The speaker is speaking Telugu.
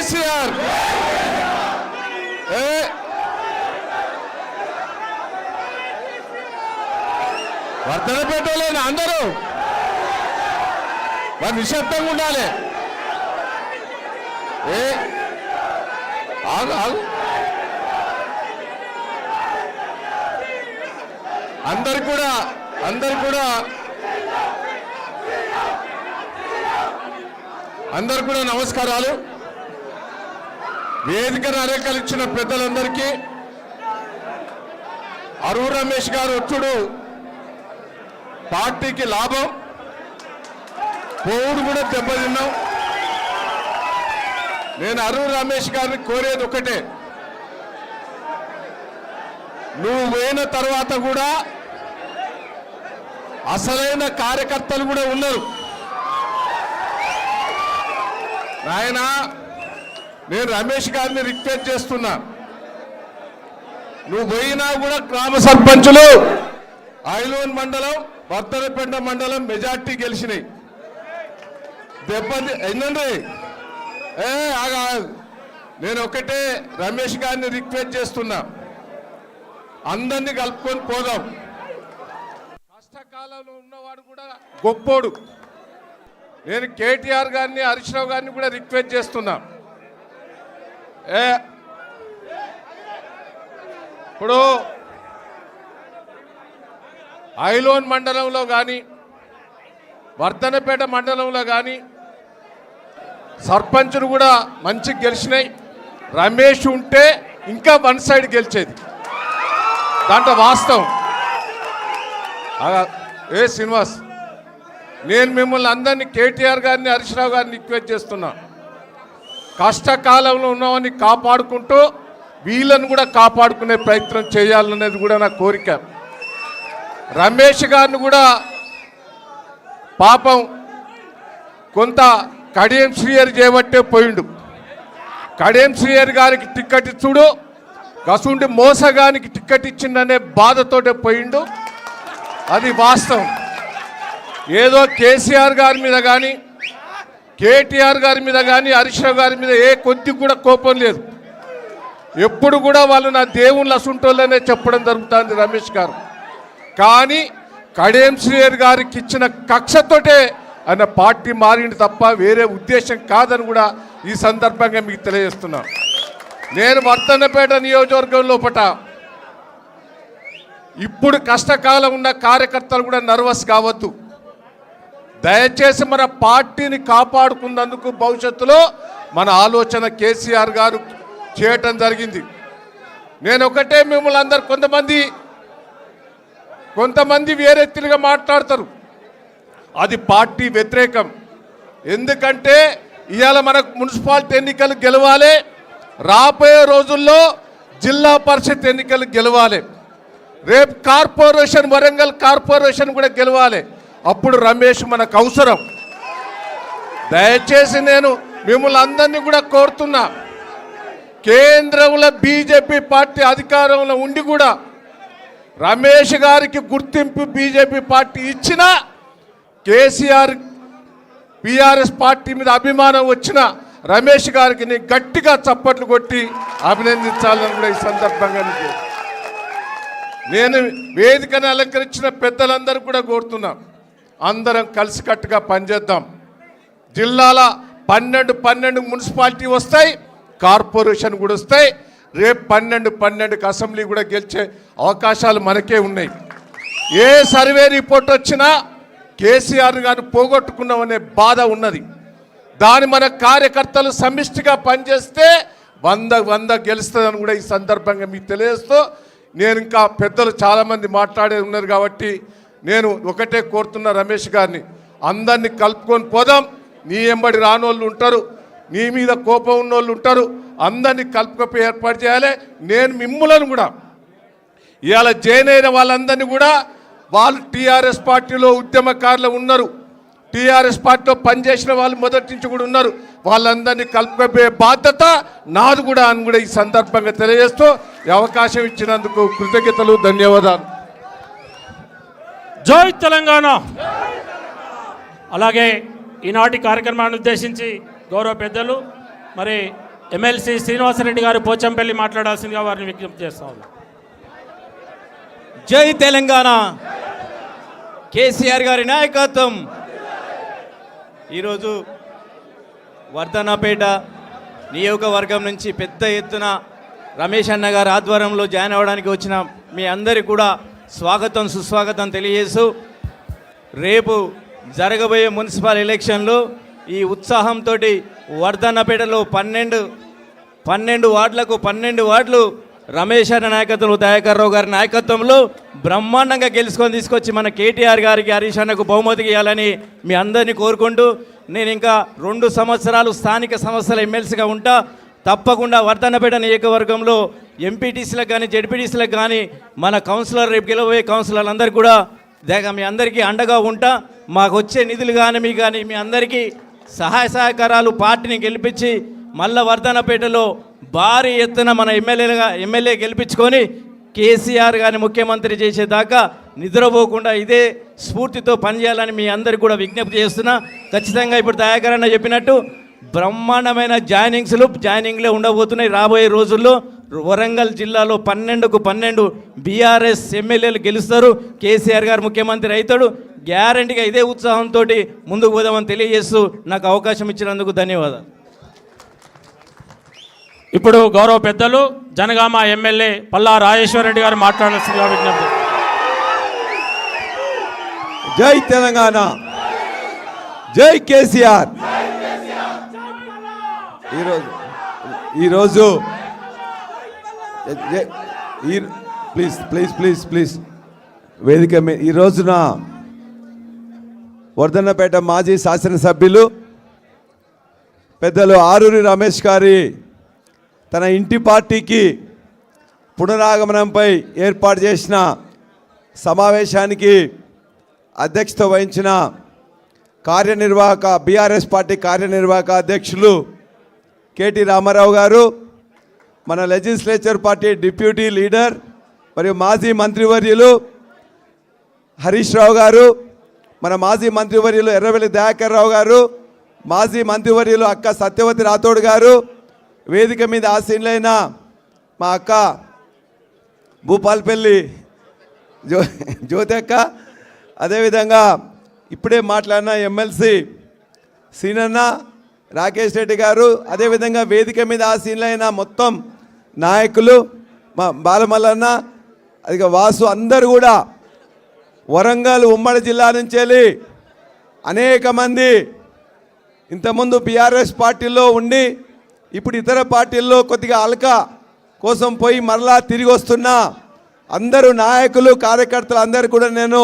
కేసీఆర్ వర్ధన పెట్టలేని అందరూ వారు నిశ్శబ్దంగా ఉండాలి. ఆగు ఆగు. అందరు కూడా నమస్కారాలు. వేదికను అలంకరించిన పెద్దలందరికీ, అరువు రమేష్ గారు వచ్చుడు పార్టీకి లాభం, పోవుడు కూడా దెబ్బతిన్నాం. నేను అరువు రమేష్ గారిని కోరేది ఒకటే, నువ్వు పోయిన తర్వాత కూడా అసలైన కార్యకర్తలు కూడా ఉన్నారు నాయన. నేను రమేష్ గారిని రిక్వెస్ట్ చేస్తున్నా, నువ్వు పోయినా కూడా గ్రామ సర్పంచులు ఐలోన్ మండలం, వర్ధనపేట మండలం మెజార్టీ గెలిచినాయి. ఏంటండి నేను ఒకటే రమేష్ గారిని రిక్వెస్ట్ చేస్తున్నా, అందరినీ కలుపుకొని పోదాం. కష్టకాలంలో ఉన్నవాడు కూడా గొప్పోడు. నేను కేటీఆర్ గారిని, హరీష్ రావు గారిని కూడా రిక్వెస్ట్ చేస్తున్నా. ఇప్పుడు ఐలోన్ మండలంలో కానీ, వర్ధనపేట మండలంలో కానీ సర్పంచులు కూడా మంచి గెలిచినాయి. రమేష్ ఉంటే ఇంకా వన్ సైడ్ గెలిచేది, దాంట్లో వాస్తవం. శ్రీనివాస్, నేను మిమ్మల్ని అందరినీ, కేటీఆర్ గారిని, హరీష్ రావు గారిని రిక్వెస్ట్ చేస్తున్నా, కష్టకాలంలో ఉన్నవాడిని కాపాడుకుంటూ వీళ్ళను కూడా కాపాడుకునే ప్రయత్నం చేయాలనేది కూడా నా కోరిక. రమేష్ గారిని కూడా పాపం కొంత కడియం శ్రీహరి చేయబట్టే పోయిండు. కడియం శ్రీహరి గారికి టిక్కెట్ ఇచ్చుడు, గసుండి మోసగానికి టిక్కెట్ ఇచ్చిందనే బాధతోటే పోయిండు. అది వాస్తవం. ఏదో కేసీఆర్ గారి మీద కానీ, కేటీఆర్ గారి మీద కానీ, హరీష్ రావు గారి మీద ఏ కొద్ది కూడా కోపం లేదు. ఎప్పుడు కూడా వాళ్ళు నా దేవుళ్ళు అసుంటోళ్ళనే చెప్పడం జరుగుతుంది రమేష్ గారు. కానీ కడియం శ్రీహరి గారికి ఇచ్చిన కక్షతోటే ఆయన పార్టీ మారింది తప్ప వేరే ఉద్దేశం కాదని కూడా ఈ సందర్భంగా మీకు తెలియజేస్తున్నాను. నేను వర్ధనపేట నియోజకవర్గం లోపల ఇప్పుడు కష్టకాలం ఉన్న కార్యకర్తలు కూడా నర్వస్ కావద్దు. దయచేసి మన పార్టీని కాపాడుకున్నందుకు భవిష్యత్తులో మన ఆలోచన కేసీఆర్ గారు చేయటం జరిగింది. నేను ఒకటే మిమ్మల్ని అందరు, కొంతమంది వేరే తిరిగా మాట్లాడతారు, అది పార్టీ వ్యతిరేకం. ఎందుకంటే ఇవాళ మనకు మున్సిపాలిటీ ఎన్నికలు గెలవాలి, రాబోయే రోజుల్లో జిల్లా పరిషత్ ఎన్నికలు గెలవాలి, రేపు కార్పొరేషన్, వరంగల్ కార్పొరేషన్ కూడా గెలవాలి. అప్పుడు రమేష్ మనకు అవసరం. దయచేసి నేను మిమ్మల్ని అందరినీ కూడా కోరుతున్నా, కేంద్రంలో బీజేపీ పార్టీ అధికారంలో ఉండి కూడా రమేష్ గారికి గుర్తింపు బీజేపీ పార్టీ ఇచ్చిన, కేసీఆర్ బీఆర్ఎస్ పార్టీ మీద అభిమానం వచ్చిన రమేష్ గారికి నేను గట్టిగా చప్పట్లు కొట్టి అభినందించాలని కూడా ఈ సందర్భంగా నేను వేదికను అలంకరించిన పెద్దలందరూ కూడా కోరుతున్నా, అందరం కలిసికట్టుగా పనిచేద్దాం. జిల్లాల 12 మున్సిపాలిటీ వస్తాయి, కార్పొరేషన్ కూడా వస్తాయి. రేపు 12 అసెంబ్లీ కూడా గెలిచే అవకాశాలు మనకే ఉన్నాయి. ఏ సర్వే రిపోర్ట్ వచ్చినా కేసీఆర్ గారిని పోగొట్టుకున్నామనే బాధ ఉన్నది. దాని మన కార్యకర్తలు సమిష్టిగా పనిచేస్తే 100 గెలుస్తుందని కూడా ఈ సందర్భంగా మీకు తెలియజేస్తూ, నేను ఇంకా పెద్దలు చాలామంది మాట్లాడే ఉన్నారు కాబట్టి నేను ఒకటే కోరుతున్నా రమేష్ గారిని, అందరినీ కలుపుకొని పోదాం. నీ ఎంబడి రానోళ్ళు ఉంటారు, నీ మీద కోపం ఉన్నోళ్ళు ఉంటారు, అందరినీ కలుపుకపోయి ఏర్పాటు చేయాలి. నేను మిమ్ములను కూడా ఇవాళ జాయిన్ అయిన వాళ్ళందరినీ కూడా, వాళ్ళు టీఆర్ఎస్ పార్టీలో ఉద్యమకారులు ఉన్నారు, టీఆర్ఎస్ పార్టీలో పనిచేసిన వాళ్ళు మొదటి నుంచి కూడా ఉన్నారు, వాళ్ళందరినీ కలుపుకపోయే బాధ్యత నాది కూడా అని కూడా ఈ సందర్భంగా తెలియజేస్తూ ఈ అవకాశం ఇచ్చినందుకు కృతజ్ఞతలు, ధన్యవాదాలు. జై తెలంగాణ. అలాగే ఈనాటి కార్యక్రమాన్ని ఉద్దేశించి గౌరవ పెద్దలు మరి ఎమ్మెల్సీ శ్రీనివాసరెడ్డి గారు పోచంపల్లి మాట్లాడాల్సిందిగా వారిని విజ్ఞప్తి చేస్తా ఉన్నాం. జై తెలంగాణ, కేసీఆర్ గారి నాయకత్వం. ఈరోజు వర్ధన్నపేట నియోజకవర్గం నుంచి పెద్ద ఎత్తున రమేష్ అన్న గారి ఆధ్వర్యంలో జాయిన్ అవ్వడానికి వచ్చిన మీ అందరికీ కూడా స్వాగతం సుస్వాగతం తెలియజేస్తూ, రేపు జరగబోయే మున్సిపల్ ఎలక్షన్లో ఈ ఉత్సాహంతో వర్ధన్నపేటలో 12 వార్డులకు 12 వార్డులు రమేష్ అన్న నాయకత్వంలో, దయాకర్ రావు గారి నాయకత్వంలో బ్రహ్మాండంగా గెలుచుకొని తీసుకొచ్చి మన కేటీఆర్ గారికి, హరీష్ అన్నకు బహుమతికి ఇవ్వాలని మీ అందరినీ కోరుకుంటూ, నేను ఇంకా 2 సంవత్సరాలు స్థానిక సంస్థల ఎమ్మెల్సీగా ఉంటా. తప్పకుండా వర్ధన్నపేట నియోజకవర్గంలో ఎంపీటీసీలకు కానీ జెడ్పీటీసీలకు కానీ మన కౌన్సిలర్, రేపు గెలవబోయే కౌన్సిలర్లందరూ కూడా మీ అందరికీ అండగా ఉంటా. మాకు వచ్చే నిధులు కానీ మీ అందరికీ సహాయ సహకారాలు పార్టీని గెలిపించి మళ్ళా వర్ధన్నపేటలో భారీ ఎత్తున మన ఎమ్మెల్యే గెలిపించుకొని కేసీఆర్ గారిని ముఖ్యమంత్రి చేసేదాకా నిద్రపోకుండా ఇదే స్ఫూర్తితో పనిచేయాలని మీ అందరికీ కూడా విజ్ఞప్తి చేస్తున్నా. ఖచ్చితంగా ఇప్పుడు దయాకర్ అన్న చెప్పినట్టు బ్రహ్మాండమైన జాయినింగ్లే ఉండబోతున్నాయి రాబోయే రోజుల్లో. వరంగల్ జిల్లాలో 12కు 12 బీఆర్ఎస్ ఎమ్మెల్యేలు గెలుస్తారు. కేసీఆర్ గారు ముఖ్యమంత్రి అవుతాడు. గ్యారంటీగా ఇదే ఉత్సాహంతో ముందుకు పోదామని తెలియజేస్తూ నాకు అవకాశం ఇచ్చినందుకు ధన్యవాదాలు. ఇప్పుడు గౌరవ పెద్దలు జనగామ ఎమ్మెల్యే పల్లా రాజేశ్వరరెడ్డి గారు మాట్లాడాల్సిందిగా విజ్ఞప్తి. జై తెలంగాణ, జై కేసీఆర్. ఈరోజు ప్లీజ్ వేదిక మీద ఈ రోజున వర్ధన్నపేట మాజీ శాసనసభ్యులు పెద్దలు ఆరూరి రమేష్ గారి తన ఇంటి పార్టీకి పునరాగమనంపై ఏర్పాటు చేసిన సమావేశానికి అధ్యక్షత వహించిన బీఆర్ఎస్ పార్టీ కార్యనిర్వాహక అధ్యక్షులు కేటీ రామారావు గారు, మన లెజిస్లేచర్ పార్టీ డిప్యూటీ లీడర్ మరియు మాజీ మంత్రివర్యులు హరీష్ రావు గారు, మన మాజీ మంత్రివర్యులు ఎర్రవెల్లి దయాకర్ రావు గారు, మాజీ మంత్రివర్యులు అక్క సత్యవతి రాథోడ్ గారు, వేదిక మీద ఆసీనులైన మా అక్క భూపాల్పల్లి జ్యోతి అక్క, అదేవిధంగా ఇప్పుడే మాట్లాడిన ఎమ్మెల్సీ సీనన్న, రాకేష్ రెడ్డి గారు, అదేవిధంగా వేదిక మీద ఆసీనులైన మొత్తం నాయకులు, మా బాలమల్లన్న, అది వాసు, అందరూ కూడా వరంగల్ ఉమ్మడి జిల్లా నుంచి వెళ్ళి అనేక మంది ఇంతకుముందు బీఆర్ఎస్ పార్టీలో ఉండి ఇప్పుడు ఇతర పార్టీల్లో కొద్దిగా అలక కోసం పోయి మరలా తిరిగి వస్తున్న అందరూ నాయకులు, కార్యకర్తలు అందరూ కూడా నేను